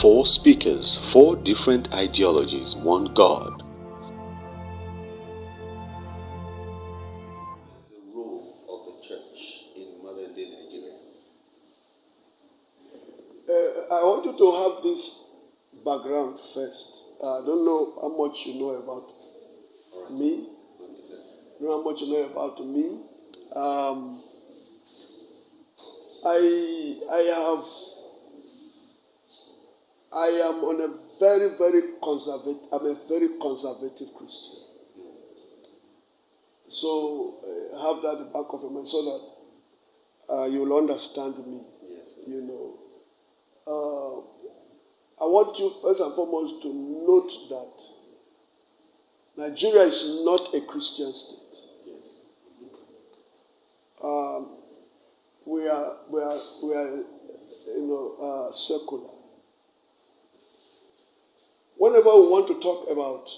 Four speakers, four different ideologies, one God. The role of the church in modern-day Nigeria. I want you to have this background first. I don't know how much you know about me. I don't know how much you know about me. I am on a very, very conservative. I'm a very conservative Christian. So have that at the back of your mind so that you will understand me. Yes. You know. I want you first and foremost to note that Nigeria is not a Christian state. We are secular. Whenever we want to talk about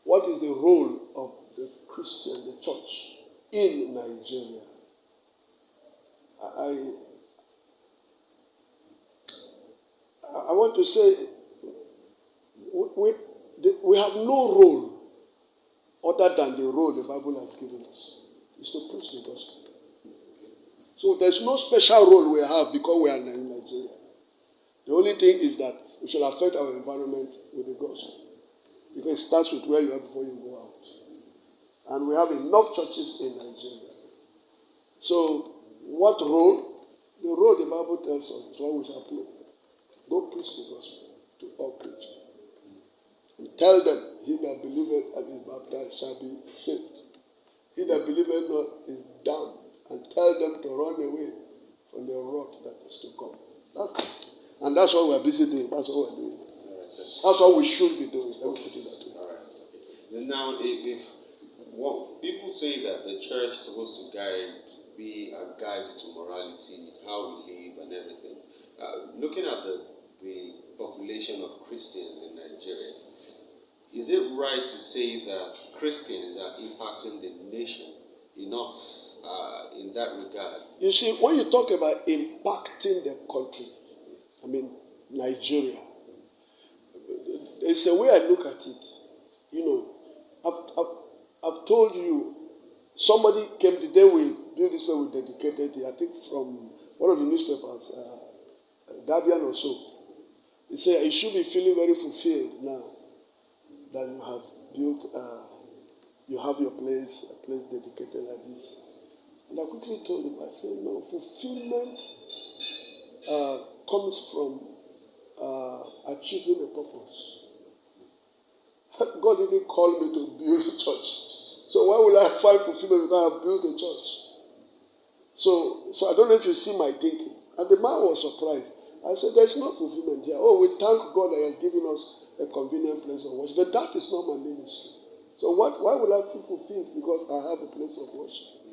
what is the role of the Christian, the church in Nigeria, I want to say we have no role other than the role the Bible has given us. It's to preach the gospel. So there's no special role we have because we are in Nigeria. The only thing is that we should affect our environment with the gospel. Because it starts with where you are before you go out. And we have enough churches in Nigeria. So what role? The role the Bible tells us is what we shall play. Go preach the gospel to all creatures. And tell them, he that believeth and is baptized shall be saved. He that believeth not is damned. And tell them to run away from the wrath that is to come. That's what we're busy doing. That's what we're doing. That's what we should be doing. Let me put it that way. All right. Okay. Now, if people say that the church is supposed to be a guide to morality, how we live and everything. Looking at the population of Christians in Nigeria, is it right to say that Christians are impacting the nation enough in that regard? You see, when you talk about impacting the country, I mean Nigeria, it's a way I look at it. You know, I've told you, somebody came the day we built this way, we dedicated it, I think from one of the newspapers, Guardian or so. He said, you should be feeling very fulfilled now that you have built, you have your place, a place dedicated like this. And I quickly told him, I said, no, fulfillment comes from achieving a purpose. God didn't call me to build a church. So why will I find fulfillment because I have built a church? So I don't know if you see my thinking. And the man was surprised. I said, there's no fulfillment here. Oh, we thank God that he has given us a convenient place of worship. But that is not my ministry. So why will I feel fulfilled because I have a place of worship?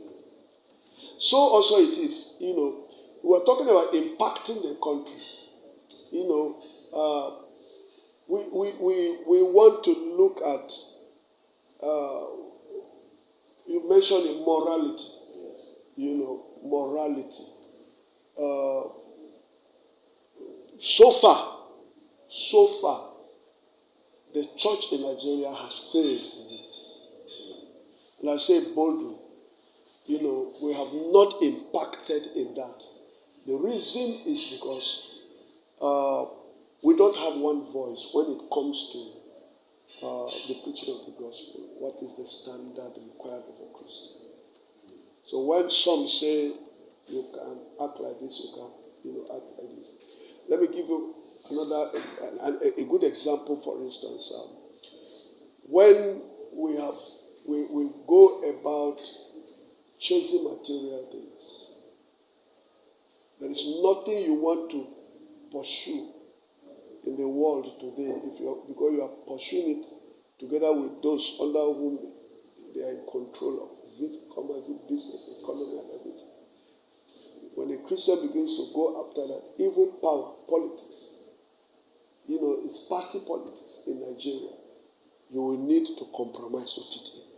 So also it is, you know, we are talking about impacting the country. You know, we want to look at, you mentioned immorality. Yes. You know, morality. So far, the church in Nigeria has failed in it. And I say it boldly, you know, we have not impacted in that. The reason is because we don't have one voice when it comes to the preaching of the gospel. What is the standard required of a Christian? So when some say you can act like this, you can, you know, act like this. Let me give you a good example. For instance, when we go about chasing material things, there is nothing you want to pursue in the world today because you are pursuing it together with those under whom they are in control of. Is it commerce, is it business, economy, and everything? When a Christian begins to go after that, even power, politics, you know, it's party politics in Nigeria, you will need to compromise to fit in.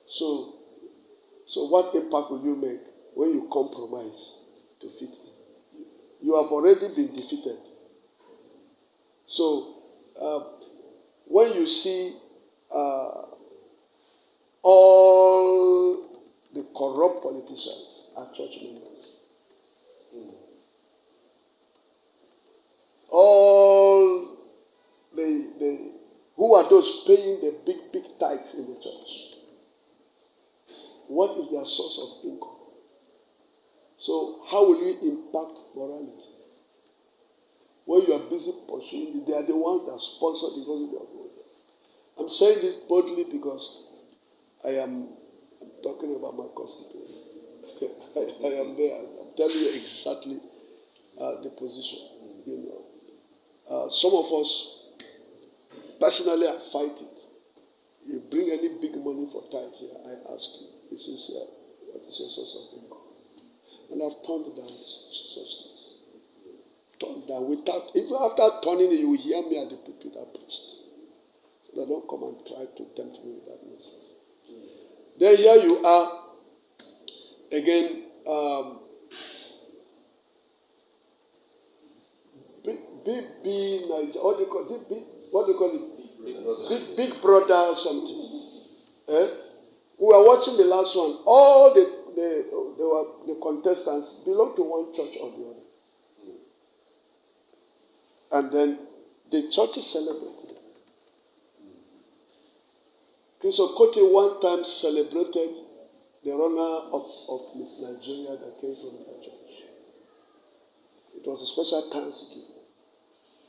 So what impact will you make when you compromise to fit in? You have already been defeated. So when you see all the corrupt politicians are church members, all the who are those paying the big tithes in the church? What is their source of income? So how will you impact morality? When you are busy pursuing it, they are the ones that sponsor the gospel of God. I'm saying this boldly because I am talking about my constituency. I am there. I'm telling you exactly the position. Some of us personally I fight it. You bring any big money for tithe here, I ask you, be sincere, what is your source of income? And I've turned down such things. Turned down without, even after turning it, you will hear me at the pulpit I preached. So that don't come and try to tempt me with that nonsense. Then here you are again. Bbnaija, what do you call it? Big brother something. We were watching the last one. All the contestants belong to one church or the other. And then the churches celebrated. Chris Okotie one time celebrated the runner of Miss Nigeria that came from their church. It was a special thanksgiving.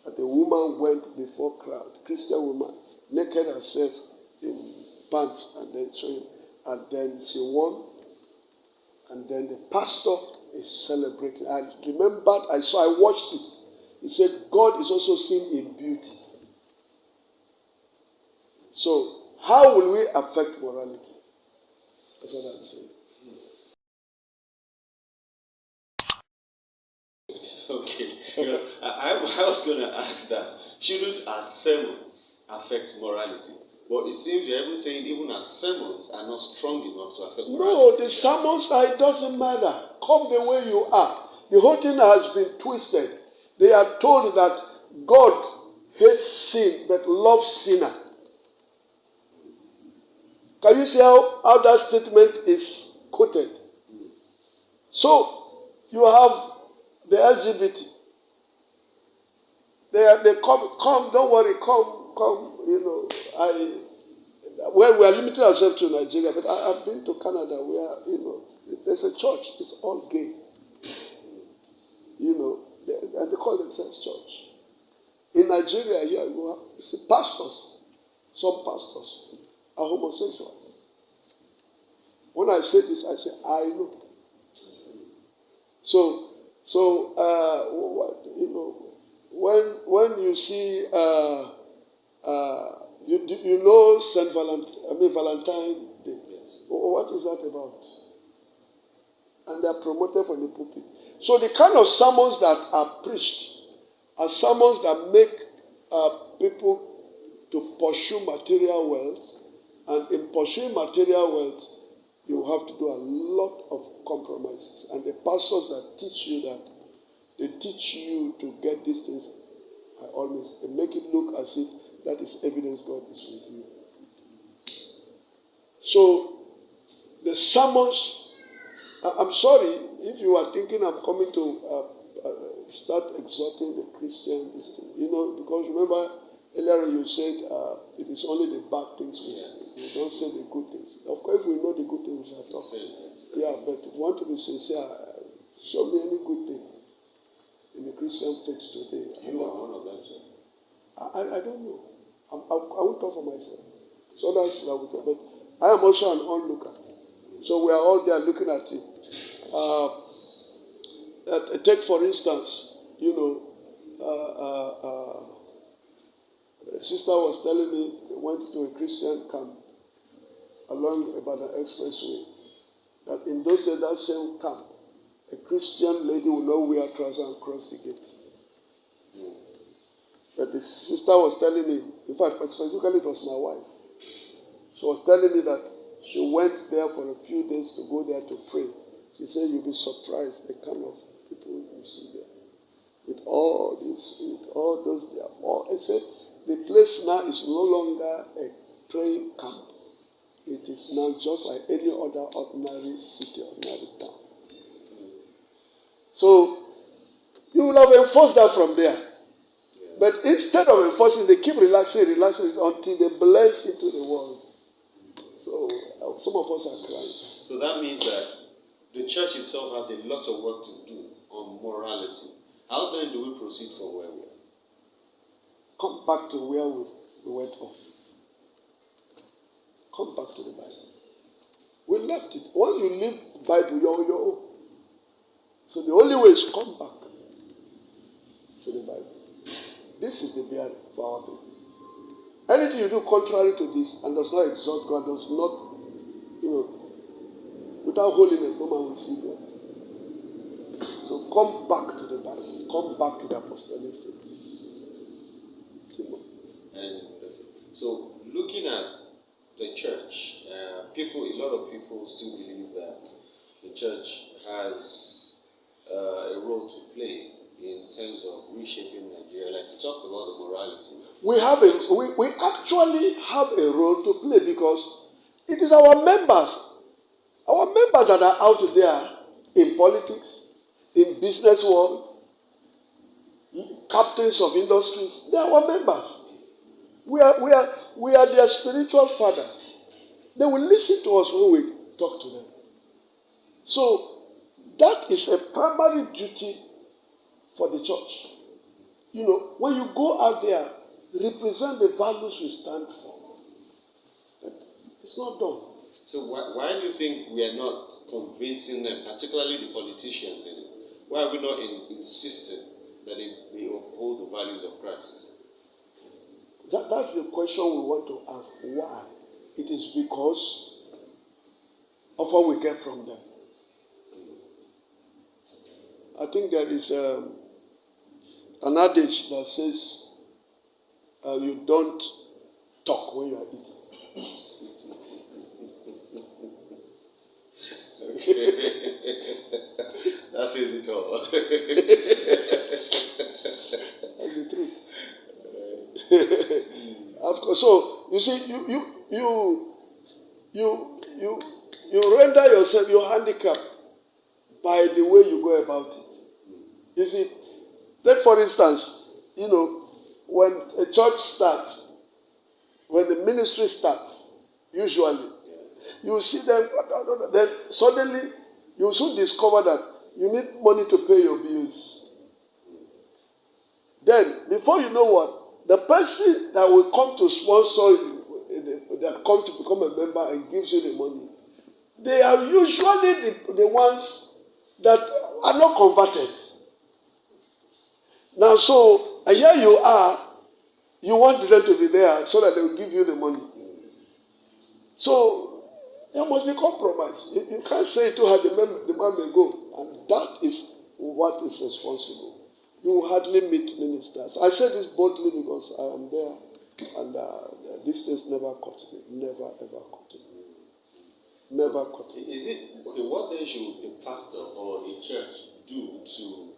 That the woman went before crowd, Christian woman, naked herself in pants and then showing, and then she won, and then the pastor is celebrating. I remembered, I watched it. He said, God is also seen in beauty. So, how will we affect morality? That's what I'm saying. Okay. I was going to ask that. Shouldn't our sermons affect morality? But it seems you're even saying even our sermons are not strong enough to affect morality. No, the sermons, it doesn't matter. Come the way you are. The whole thing has been twisted. They are told that God hates sin but loves sinner. Can you see how that statement is quoted? So, you have the LGBT. They come, don't worry, come, well, we are limiting ourselves to Nigeria, but I've been to Canada where, there's a church, it's all gay. And they call themselves church. In Nigeria here, you see pastors, some pastors are homosexuals. When I say this, I say, I know. So, when you see, you know Valentine Day. What is that about? And they are promoted from the pulpit. So the kind of sermons that are preached are sermons that make people to pursue material wealth, and in pursuing material wealth, you have to do a lot of compromises. And the pastors that teach you that, they teach you to get these things, they make it look as if that is evidence God is with you. So, the sermons, I'm sorry if you are thinking I'm coming to start exhorting the Christian, because remember earlier you said it is only the bad things we don't say the good things. Of course, we know the good things we are talking. Yeah, but if you want to be sincere, show me any good thing in the Christian faith today. You are one of them, sir. I don't know. I won't talk for myself. So that's what I would say. But I am also an onlooker. So we are all there looking at it. Take for instance, a sister was telling me they went to a Christian camp along about the expressway. That in those days, that same camp, a Christian lady will not wear trousers and cross the gate. But the sister was telling me, in fact, specifically it was my wife. She was telling me that she went there for a few days to go there to pray. She said, you'll be surprised the kind of people you see there. with all this, with all those, they are all. I said, the place now is no longer a praying camp. It is now just like any other ordinary city, ordinary town. So you will have enforced that from there. But instead of enforcing, they keep relaxing until they blend into the world. So some of us are crying. So that means that the church itself has a lot of work to do on morality. How then do we proceed from where we are? Come back to where we went off. Come back to the Bible. We left it. Once you leave the Bible, you're on your own. So the only way is come back to the Bible. This is the bearing for our faith. Anything you do contrary to this and does not exalt God, does not, without holiness, no man will see God. So come back to the Bible. Come back to the apostolic faith. And so, looking at the church, a lot of people still believe that the church has a role to play in terms of reshaping Nigeria. Like you talked about the morality. We actually have a role to play because it is our members that are out there in politics, in business world, captains of industries. They are our members. We are their spiritual fathers. They will listen to us when we talk to them. So that is a primary duty for the church. When you go out there, represent the values we stand for. But it's not done. So why do you think we are not convincing them, particularly the politicians? Why are we not insisting that they uphold the values of Christ? That's the question we want to ask. Why? It is because of what we get from them. I think there is an adage that says you don't talk when you are eating. That says it all. That's the truth. Of course. So you see, you render yourself your handicap by the way you go about it. You see, take for instance, when a church starts, when the ministry starts, usually, you see them, then suddenly you soon discover that you need money to pay your bills. Then, before you know what, the person that will come to sponsor you, that come to become a member and gives you the money, they are usually the ones that are not converted. Now, so, and here you are, you want them to be there so that they will give you the money. So, there must be compromise. You can't say to her, the man may go. And that is what is responsible. You will hardly meet ministers. I say this boldly because I am there. And these things never caught me. Never, ever caught me. Never caught me. Is it, okay, what then should a pastor or a church do to,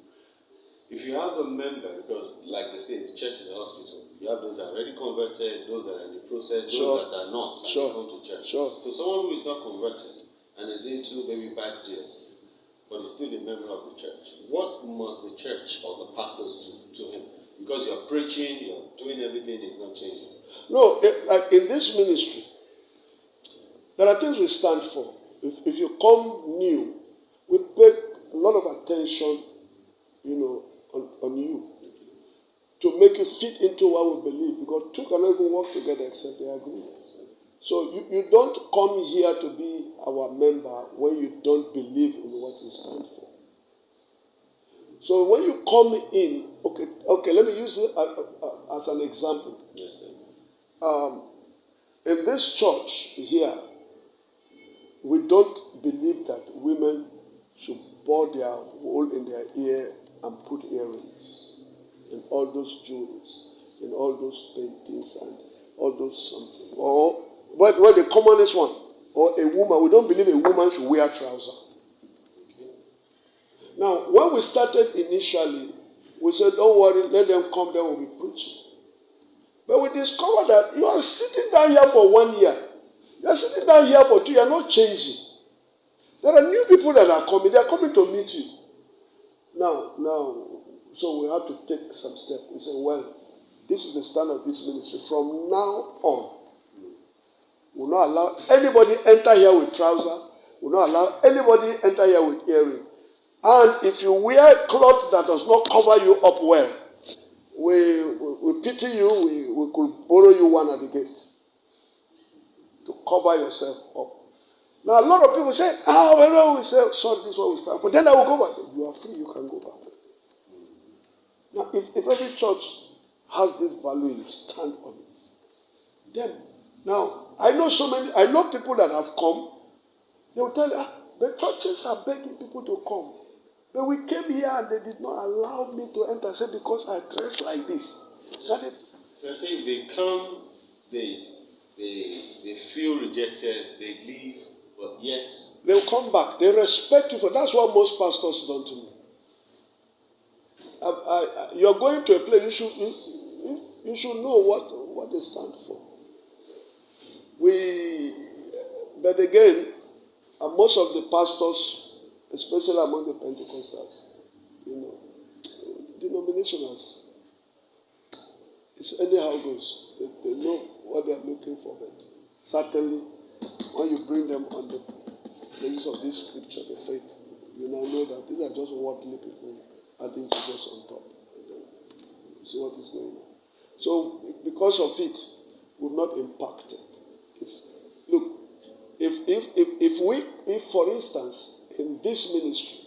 if you have a member, because like they say, the church is a hospital. You have those that are already converted, those that are in the process, those that are not, and they come to church. So someone who is not converted and is into maybe bad deal, but is still a member of the church, what must the church or the pastors do to him? Because you're preaching, you're doing everything, it's not changing. No, like in this ministry, there are things we stand for. If you come new, we pay a lot of attention, on you, to make you fit into what we believe, because two cannot even work together except they agree. So you don't come here to be our member when you don't believe in what we stand for. So when you come in, okay, let me use it as an example. Yes, sir. In this church here, we don't believe that women should bore their hole in their ear and put earrings and all those jewels and all those paintings and all those something. Or what the commonest one? Or a woman, we don't believe a woman should wear trousers. Okay. Now, when we started initially, We said, don't worry, let them come, then we'll be preaching. But we discovered that you are sitting down here for 1 year. You are sitting down here for 2 years, you are not changing. There are new people that are coming. They are coming to meet you. Now, so we have to take some steps. We say, well, this is the stand of this ministry. From now on, we'll not allow anybody enter here with trousers. We'll not allow anybody enter here with earring. And if you wear cloth that does not cover you up well, we pity you. We could borrow you one at the gate to cover yourself up. Now, a lot of people say, well, we say, sorry, this is what we start for. Then I will go back. You are free, you can go back. Now, if every church has this value, you stand on it. Then, now, I know people that have come, they will tell you, the churches are begging people to come. But we came here and they did not allow me to enter, say, because I dress like this. So I say they come, they feel rejected, they leave, but yet they will come back. They respect you for that's what most pastors don't do. You are going to a place, you should know what they stand for. But again, most of the pastors, especially among the Pentecostals, denominationals, it's anyhow goes. They know what they are looking for, but certainly when you bring them on the basis of this scripture, the faith, you now know that these are just worldly people adding Jesus on top. And see what is going on. So because of it, we've not impacted. If for instance, in this ministry,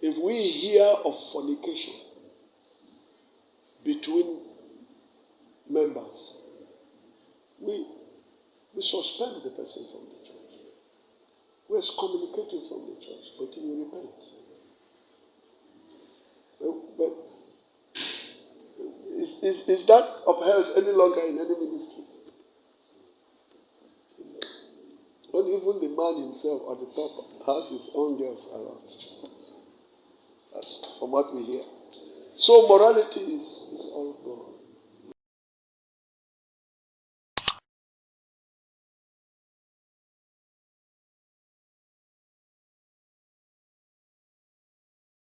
if we hear of fornication between members, we suspend the person from the church. We excommunicate you from the church until you repent. But is that upheld any longer in any ministry? Not even the man himself at the top has his own girls around. That's from what we hear. So morality is